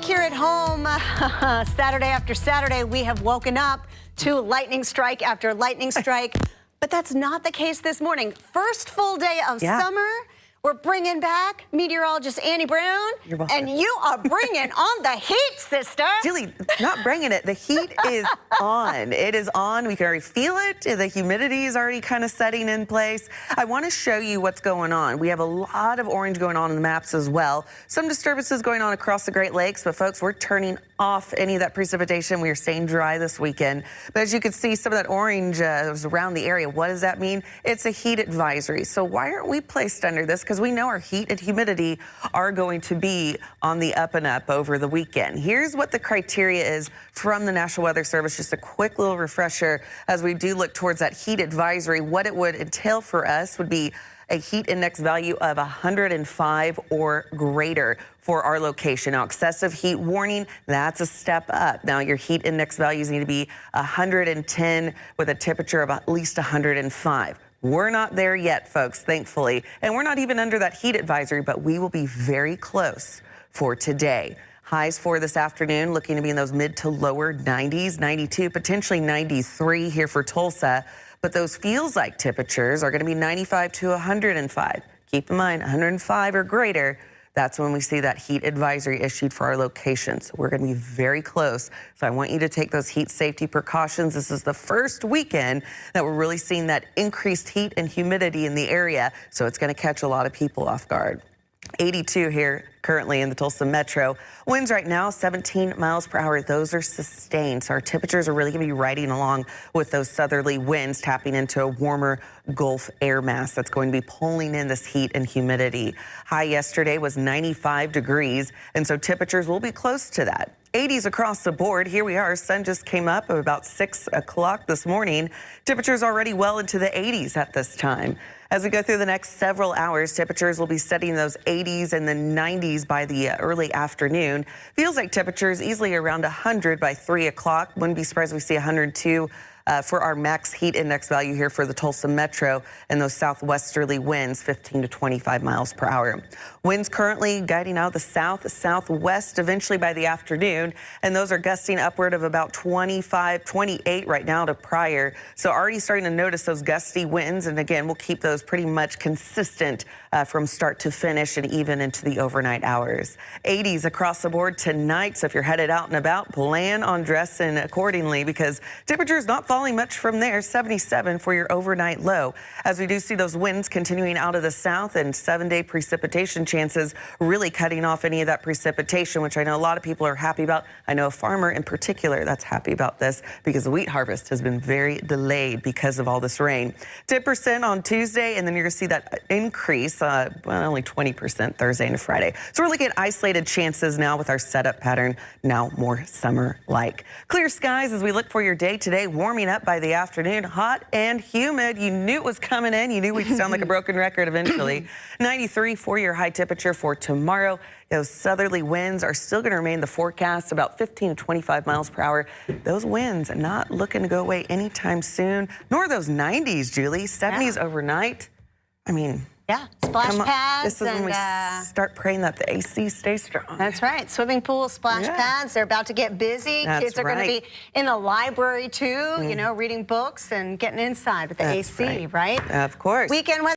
here at home. Saturday after Saturday, we have woken up to lightning strike after lightning strike. But that's not the case this morning. First full day of summer. We're bringing back meteorologist Annie Brown. You're welcome. And you are bringing on the heat, sister. Julie, not bringing it. The heat is on. It is on. We can already feel it. The humidity is already kind of setting in place. I want to show you what's going on. We have a lot of orange going on in the maps as well. Some disturbances going on across the Great Lakes, but folks, we're turning off any of that precipitation. We are staying dry this weekend. But as you can see, some of that orange is around the area. What does that mean? It's a heat advisory. So why aren't we placed under this? Because we know our heat and humidity are going to be on the up and up over the weekend. Here's what the criteria is from the National Weather Service. Just a quick little refresher as we do look towards that heat advisory. What it would entail for us would be a heat index value of 105 or greater for our location. Now, excessive heat warning, that's a step up. Now, your heat index values need to be 110 with a temperature of at least 105. We're not there yet, folks, thankfully. And we're not even under that heat advisory, but we will be very close for today. Highs for this afternoon looking to be in those mid to lower 90s, 92, potentially 93 here for Tulsa. But those feels like temperatures are going to be 95 to 105. Keep in mind, 105 or greater, that's when we see that heat advisory issued for our locations. We're going to be very close. So I want you to take those heat safety precautions. This is the first weekend that we're really seeing that increased heat and humidity in the area. So it's going to catch a lot of people off guard. 82 here currently in the Tulsa metro. Winds right now 17 miles per hour. Those are sustained. So our temperatures are really going to be riding along with those southerly winds, tapping into a warmer Gulf air mass that's going to be pulling in this heat and humidity. High yesterday was 95 degrees, and so temperatures will be close to that. 80s across the board. Here we are. Sun just came up at about 6 o'clock this morning. Temperatures already well into the 80s at this time. As we go through the next several hours, temperatures will be studying those 80s and the 90s by the early afternoon. Feels like temperatures easily around 100 by 3 o'clock. Wouldn't be surprised if we see 102 for our max heat index value here for the Tulsa metro, and those southwesterly winds 15 to 25 miles per hour. Winds currently guiding out the southwest eventually by the afternoon, and those are gusting upward of about 25, 28 right now to prior. So already starting to notice those gusty winds, and again, we'll keep those pretty much consistent from start to finish and even into the overnight hours. 80s across the board tonight, so if you're headed out and about, plan on dressing accordingly because temperatures not falling much from there. 77 for your overnight low. As we do see those winds continuing out of the south and 7-day precipitation chances really cutting off any of that precipitation, which I know a lot of people are happy about. I know a farmer in particular that's happy about this because the wheat harvest has been very delayed because of all this rain. 10% on Tuesday, and then you're going to see that increase, well, only 20% Thursday and Friday. So we're looking at isolated chances now with our setup pattern now more summer-like. Clear skies as we look for your day today, warming up by the afternoon, hot and humid. You knew it was coming in. You knew we'd sound like a broken record eventually. 93 for your high temperature for tomorrow. Those southerly winds are still going to remain the forecast, about 15 to 25 miles per hour. Those winds not looking to go away anytime soon, nor those 90s, Julie. 70s overnight. I mean, splash pads. This is when we start praying that the AC stays strong. That's right. Swimming pools, splash pads. They're about to get busy. Kids are going to be in the library too, you know, reading books and getting inside with the AC, right? Of course. Weekend weather.